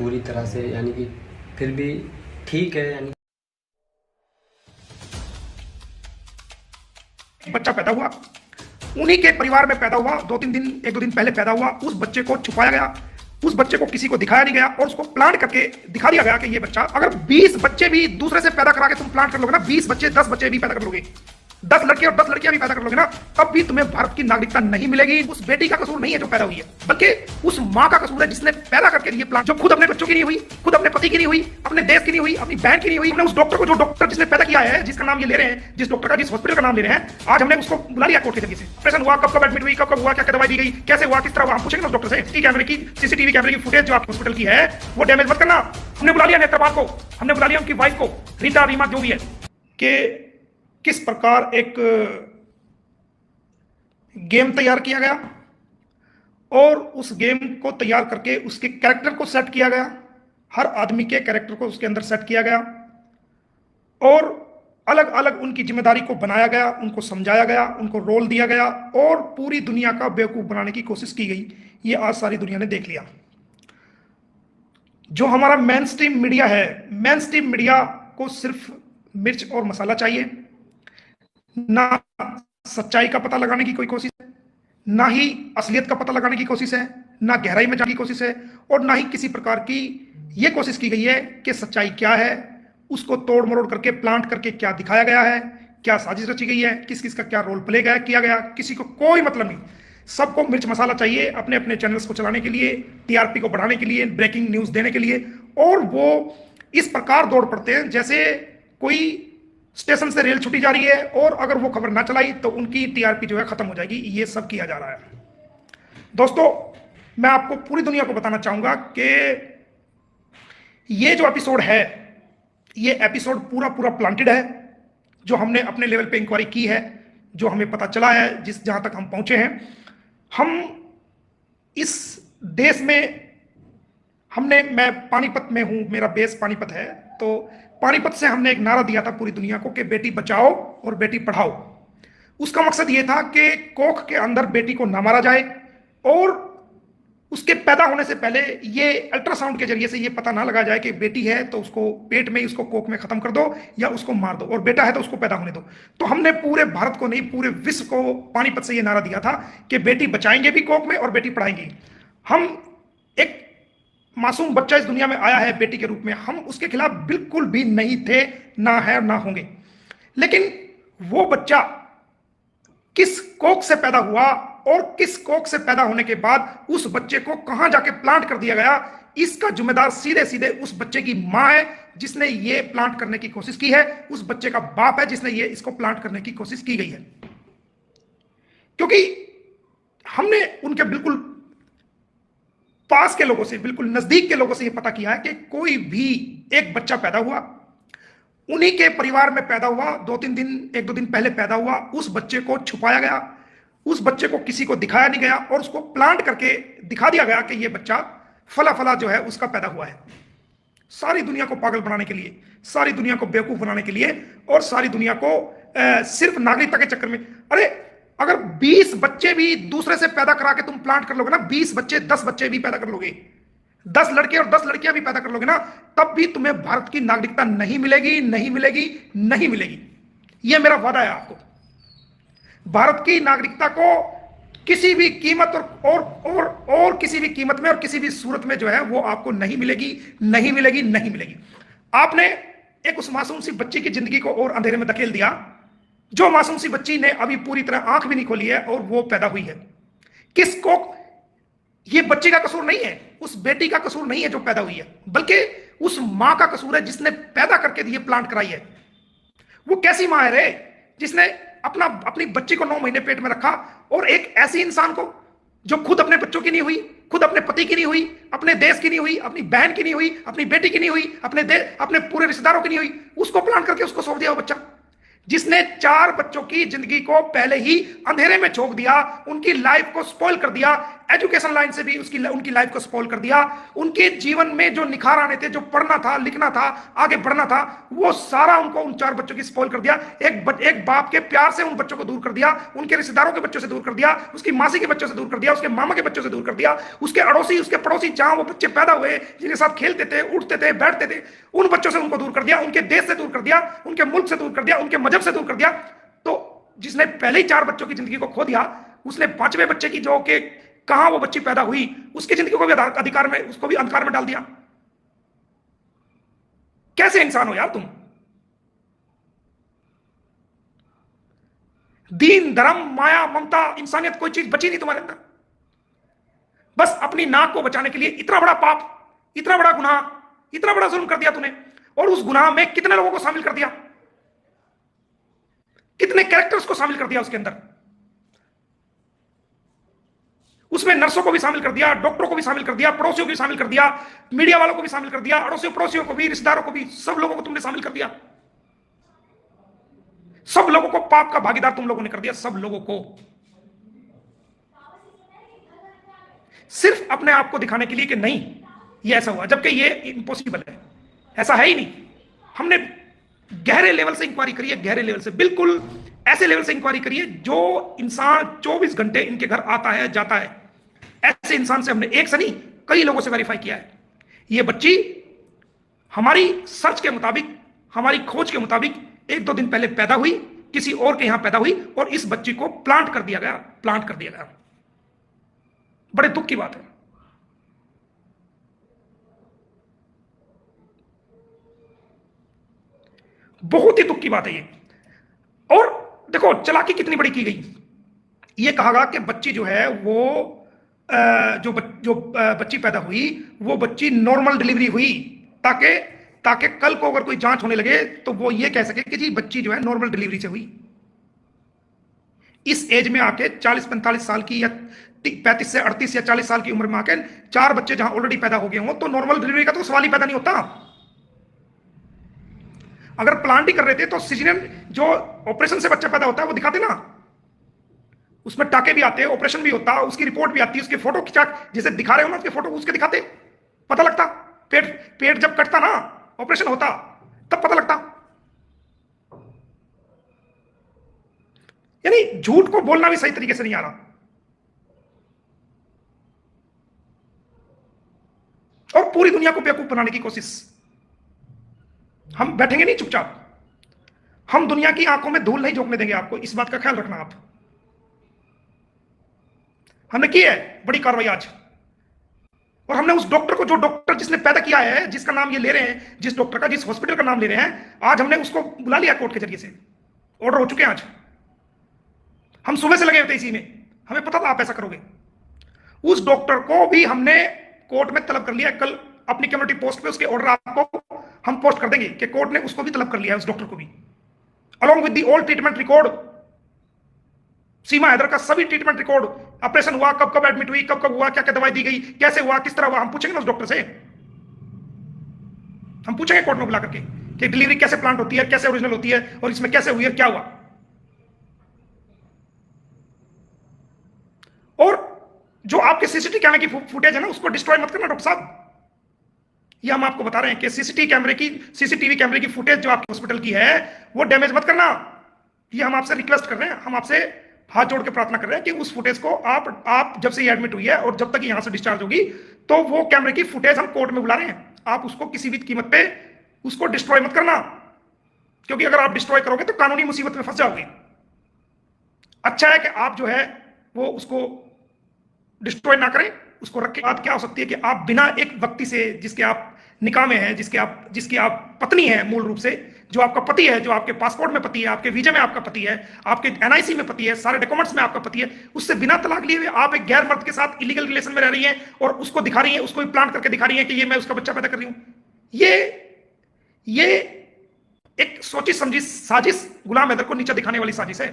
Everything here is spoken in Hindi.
पूरी तरह से यानी कि फिर भी ठीक है। यानी बच्चा पैदा हुआ, उन्हीं के परिवार में पैदा हुआ, एक दो दिन पहले पैदा हुआ। उस बच्चे को छुपाया गया, उस बच्चे को किसी को दिखाया नहीं गया और उसको प्लांट करके दिखा दिया गया कि ये बच्चा, अगर 20 बच्चे भी दूसरे से पैदा करा के तुम प्लांट कर लोगे ना, 20 बच्चे 10 बच्चे भी पैदा कर लोगे, 10 लड़के और 10 लड़कियां भी पैदा कर लोगे ना, तब भी तुम्हें भारत की नागरिकता नहीं मिलेगी। उस बेटी का कसूर नहीं है जो पैदा हुई है, बल्कि उस मां का कसूर है जिसने पैदा करके ये प्लांट, जो खुद अपने बच्चों की नहीं हुई, खुद अपने पति की नहीं हुई, अपने देश की नहीं हुई, अपनी बहन की नहीं हुई। हमने उस डॉक्टर को, जो डॉक्टर जिसने पैदा किया है, जिसका नाम ये ले रहे हैं, जिस डॉक्टर का, जिस हॉस्पिटल का नाम ले रहे हैं, आज हमने उसको बुला लिया कोर्ट के जरिए से। ऑपरेशन हुआ, कब कब एडमिट हुई, कब कब हुआ, क्या क्या दवाई दी गई, कैसे हुआ, किस तरह हुआ, हम पूछेंगे उस डॉक्टर से। कैमरे की, सीसीटीवी कैमरे की फुटेज जो आप हॉस्पिटल की है वो डैमेज मत करना। हमने बुला लिया नेत्रपाल को, हमने बुला लिया उनकी वाइफ को, रीता रीमा जो भी है, कि किस प्रकार एक गेम तैयार किया गया और उस गेम को तैयार करके उसके कैरेक्टर को सेट किया गया, हर आदमी के कैरेक्टर को उसके अंदर सेट किया गया और अलग अलग उनकी जिम्मेदारी को बनाया गया, उनको समझाया गया, उनको रोल दिया गया और पूरी दुनिया का बेवकूफ बनाने की कोशिश की गई। ये आज सारी दुनिया ने देख लिया। जो हमारा मेन स्ट्रीम मीडिया है, मेन स्ट्रीम मीडिया को सिर्फ मिर्च और मसाला चाहिए, ना सच्चाई का पता लगाने की कोई कोशिश है, ना ही असलियत का पता लगाने की कोशिश है, ना गहराई में जाने की कोशिश है और ना ही किसी प्रकार की यह कोशिश की गई है कि सच्चाई क्या है, उसको तोड़ मरोड़ करके प्लांट करके क्या दिखाया गया है, क्या साजिश रची गई है, किस किस का क्या रोल प्ले किया गया, किसी को कोई मतलब नहीं। सबको मिर्च मसाला चाहिए अपने अपने चैनल्स को चलाने के लिए, टीआरपी को बढ़ाने के लिए, ब्रेकिंग न्यूज देने के लिए, और वो इस प्रकार दौड़ पड़ते हैं जैसे कोई स्टेशन से रेल छूटी जा रही है और अगर वो खबर ना चलाई तो उनकी टीआरपी जो है खत्म हो जाएगी। ये सब किया जा रहा है। दोस्तों, मैं आपको पूरी दुनिया को बताना चाहूंगा कि ये जो एपिसोड है, ये एपिसोड पूरा पूरा प्लांटेड है। जो हमने अपने लेवल पे इंक्वायरी की है, जो हमें पता चला है, जहां तक हम पहुंचे हैं, हम इस देश में मैं पानीपत में हूं, मेरा बेस पानीपत है, तो पानीपत से हमने एक नारा दिया था पूरी दुनिया को कि बेटी बचाओ और बेटी पढ़ाओ। उसका मकसद यह था कि कोख के अंदर बेटी को ना मारा जाए और उसके पैदा होने से पहले ये अल्ट्रासाउंड के जरिए से ये पता ना लगा जाए कि बेटी है तो उसको पेट में, उसको कोख में खत्म कर दो या उसको मार दो, और बेटा है तो उसको पैदा होने दो। तो हमने पूरे भारत को नहीं, पूरे विश्व को पानीपत से ये नारा दिया था कि बेटी बचाएंगे भी कोख में और बेटी पढ़ाएंगे। हम एक मासूम बच्चा इस दुनिया में आया है बेटी के रूप में, हम उसके खिलाफ बिल्कुल भी नहीं थे, ना है ना होंगे। लेकिन वो बच्चा किस कोख से पैदा हुआ और किस कोख से पैदा होने के बाद उस बच्चे को कहां जाके प्लांट कर दिया गया, इसका जिम्मेदार सीधे सीधे उस बच्चे की मां है जिसने ये प्लांट करने की कोशिश की है, उस बच्चे का बाप है जिसने ये इसको प्लांट करने की कोशिश की गई है। क्योंकि हमने उनके बिल्कुल पास के लोगों से, बिल्कुल नजदीक के लोगों से यह पता किया है कि कोई भी एक बच्चा पैदा हुआ, उन्हीं के परिवार में पैदा हुआ, एक दो दिन पहले पैदा हुआ, उस बच्चे को छुपाया गया, उस बच्चे को किसी को दिखाया नहीं गया और उसको प्लांट करके दिखा दिया गया कि यह बच्चा फला फला जो है उसका पैदा हुआ है। सारी दुनिया को पागल बनाने के लिए, सारी दुनिया को बेवकूफ बनाने के लिए और सारी दुनिया को सिर्फ नागरिकता के चक्कर में। अरे अगर 20 बच्चे भी दूसरे से पैदा करा के तुम प्लांट कर लोगे ना, 20 बच्चे 10 बच्चे भी पैदा कर लोगे, 10 लड़के और 10 लड़कियां भी पैदा कर लोगे ना, तब भी तुम्हें भारत की नागरिकता नहीं मिलेगी, नहीं मिलेगी, नहीं मिलेगी। यह मेरा वादा है आपको। भारत की नागरिकता को किसी भी कीमत और किसी भी कीमत में और किसी भी सूरत में जो है वो आपको नहीं मिलेगी, नहीं मिलेगी, नहीं मिलेगी। आपने एक उस मासूम सी बच्ची की जिंदगी को और अंधेरे में धकेल दिया, जो मासूम सी बच्ची ने अभी पूरी तरह आंख भी नहीं खोली है और वो पैदा हुई है। किसको? ये बच्चे का कसूर नहीं है, उस बेटी का कसूर नहीं है जो पैदा हुई है, बल्कि उस मां का कसूर है जिसने पैदा करके ये प्लांट कराई है। वो कैसी मां है रे जिसने अपनी बच्ची को 9 महीने पेट में रखा, और एक ऐसी इंसान को जो खुद अपने बच्चों की नहीं हुई, खुद अपने पति की नहीं हुई, अपने देश की नहीं हुई, अपनी बहन की नहीं हुई, अपनी बेटी की नहीं हुई, अपने पूरे रिश्तेदारों की नहीं हुई, उसको प्लांट करके उसको सौंप दिया वो बच्चा, जिसने 4 बच्चों की जिंदगी को पहले ही अंधेरे में झोंक दिया, उनकी लाइफ को स्पॉइल कर दिया। एजुकेशन लाइन से भी उनकी लाइफ को स्पॉइल कर दिया। उनके जीवन में जो निखार आने थे, जो पढ़ना था, लिखना था, आगे बढ़ना था, वो सारा उनको उन 4 बच्चों की स्पॉइल कर दिया। एक बाप के प्यार से उन बच्चों को दूर कर दिया, उनके रिश्तेदारों के बच्चों से दूर कर दिया, उसकी मासी के बच्चों से दूर कर दिया, उसके मामा के बच्चों से दूर कर दिया, उसके अड़ोसी, उसके पड़ोसी, जहां वो बच्चे पैदा हुए, जिनके साथ खेलते थे, उठते थे, बैठते थे, उन बच्चों से उनको दूर कर दिया, उनके देश से दूर कर दिया, उनके मुल्क से दूर कर दिया, उनके मजहब से दूर कर दिया। तो जिसने पहले ही 4 बच्चों की जिंदगी को खो दिया, उसने 5वें बच्चे की, जो कि कहां वो बच्ची पैदा हुई, उसकी जिंदगी को भी अधिकार में, उसको भी अंधकार में डाल दिया। कैसे इंसान हो यार तुम? दीन, धर्म, माया, ममता, इंसानियत, कोई चीज बची नहीं तुम्हारे अंदर। बस अपनी नाक को बचाने के लिए इतना बड़ा पाप, इतना बड़ा गुनाह, इतना बड़ा जुल्म कर दिया तूने। और उस गुनाह में कितने लोगों को शामिल कर दिया, कितने कैरेक्टर्स को शामिल कर दिया उसके अंदर। उसमें नर्सों को भी शामिल कर दिया, डॉक्टरों को भी शामिल कर दिया, पड़ोसियों को भी शामिल कर दिया, मीडिया वालों को भी शामिल कर दिया, अड़ोसियों पड़ोसियों को भी, रिश्तेदारों को भी, सब लोगों को तुमने शामिल कर दिया। सब लोगों को पाप का भागीदार तुम लोगों ने कर दिया, सब लोगों को, सिर्फ अपने आप को दिखाने के लिए कि नहीं ये ऐसा हुआ, जबकि ये इम्पॉसिबल है, ऐसा है ही नहीं। हमने गहरे लेवल से इंक्वायरी करी है, गहरे लेवल से, बिल्कुल ऐसे लेवल से इंक्वायरी करी है। जो इंसान 24 घंटे इनके घर आता है, जाता है, ऐसे इंसान से हमने एक से नहीं कई लोगों से वेरीफाई किया है। ये बच्ची हमारी सर्च के मुताबिक, हमारी खोज के मुताबिक 1-2 दिन पहले पैदा हुई, किसी और के यहां पैदा हुई, और इस बच्ची को प्लांट कर दिया गया, प्लांट कर दिया गया। बड़े दुख की बात है। बहुत ही दुख की बात है ये। और देखो चालाकी कितनी बड़ी की गई। ये कहा गया कि बच्ची जो है वो जो बच्ची पैदा हुई, वो बच्ची नॉर्मल डिलीवरी हुई, ताकि कल को अगर कोई जांच होने लगे तो वो ये कह सके कि जी बच्ची जो है नॉर्मल डिलीवरी से हुई। इस एज में आके 40-45 साल की, या 35 से 38 या 40 साल की उम्र में आके 4 बच्चे जहां ऑलरेडी पैदा हो गए हों, तो नॉर्मल डिलीवरी का तो सवाल ही पैदा नहीं होता। अगर प्लांट ही कर रहे थे तो सिजेरियन, जो ऑपरेशन से बच्चा पैदा होता है, वो दिखाते ना, उसमें टाके भी आते हैं, ऑपरेशन भी होता, उसकी रिपोर्ट भी आती है, उसके फोटो खिंचा, जैसे दिखा रहे हो ना, उसके फोटो उसके दिखाते, पता लगता। पेट जब कटता ना, ऑपरेशन होता, तब पता लगता। यानी झूठ को बोलना भी सही तरीके से नहीं आ रहा। और पूरी दुनिया को बेवकूफ बनाने की कोशिश। हम बैठेंगे नहीं चुपचाप, हम दुनिया की आंखों में धूल नहीं झोंकने देंगे आपको, इस बात का ख्याल रखना आप। हमने की है बड़ी कार्रवाई आज, और हमने उस डॉक्टर को, जो डॉक्टर जिसने पैदा किया है, जिसका नाम ये ले रहे हैं, जिस डॉक्टर का, जिस हॉस्पिटल का नाम ले रहे हैं, आज हमने उसको बुला लिया कोर्ट के जरिए से, ऑर्डर हो चुके हैं आज। हम सुबह से लगे हुए थे इसी में, हमें पता था आप ऐसा करोगे। उस डॉक्टर को भी हमने कोर्ट में तलब कर लिया। कल अपनी कम्युनिटी पोस्ट पे उसके ऑर्डर आपको हम पोस्ट कर देंगे कि कोर्ट ने उसको भी तलब कर लिया है, उस डॉक्टर को भी, along with the all treatment record. Seema Haider का सभी ट्रीटमेंट रिकॉर्ड, ऑपरेशन हुआ, कब कब एडमिट हुई, कब कब हुआ, क्या क्या दवाई दी गई, कैसे हुआ, किस तरह हुआ, हम पूछेंगे ना उस डॉक्टर से। हम पूछेंगे कोर्ट में बुला करके कि डिलीवरी कैसे प्लांट होती है, कैसे ओरिजिनल होती है, और इसमें कैसे हुई है, क्या हुआ। और जो आपके सीसीटीवी कैमरे की फुटेज है ना, उसको डिस्ट्रॉय मत करना डॉक्टर साहब। ये हम आपको बता रहे हैं कि सीसीटीवी कैमरे की फुटेज जो आपके हॉस्पिटल की है, वो डैमेज मत करना। ये हम आपसे रिक्वेस्ट कर रहे हैं, हम आपसे हाथ जोड़ के प्रार्थना कर रहे हैं कि उस फुटेज को आप जब से ये एडमिट हुई है और जब तक यहां से डिस्चार्ज होगी, तो वो कैमरे की फुटेज हम कोर्ट में बुला रहे हैं। आप उसको किसी भी कीमत पे उसको डिस्ट्रॉय मत करना, क्योंकि अगर आप डिस्ट्रॉय करोगे तो कानूनी मुसीबत में फंस जाओगे। अच्छा है कि आप जो है वो उसको डिस्ट्रॉय ना करें, उसको रखें। बात क्या हो सकती है कि आप बिना एक व्यक्ति से, जिसके आप निकाह में हैं, जिसकी आप पत्नी है, मूल रूप से जो आपका पति है, जो आपके पासपोर्ट में पति है, आपके वीजा में आपका पति है, आपके एनआईसी में पति है, सारे डॉक्यूमेंट्स में आपका पति है, उससे बिना तलाक लिए हुए आप एक गैर मर्द के साथ इलीगल रिलेशन में रह रही हैं और उसको दिखा रही हैं, उसको भी प्लांट करके दिखा रही हैं कि ये मैं उसका बच्चा पैदा कर रही हूं। ये एक सोची समझी साजिश, गुलाम हैदर को नीचे दिखाने वाली साजिश है।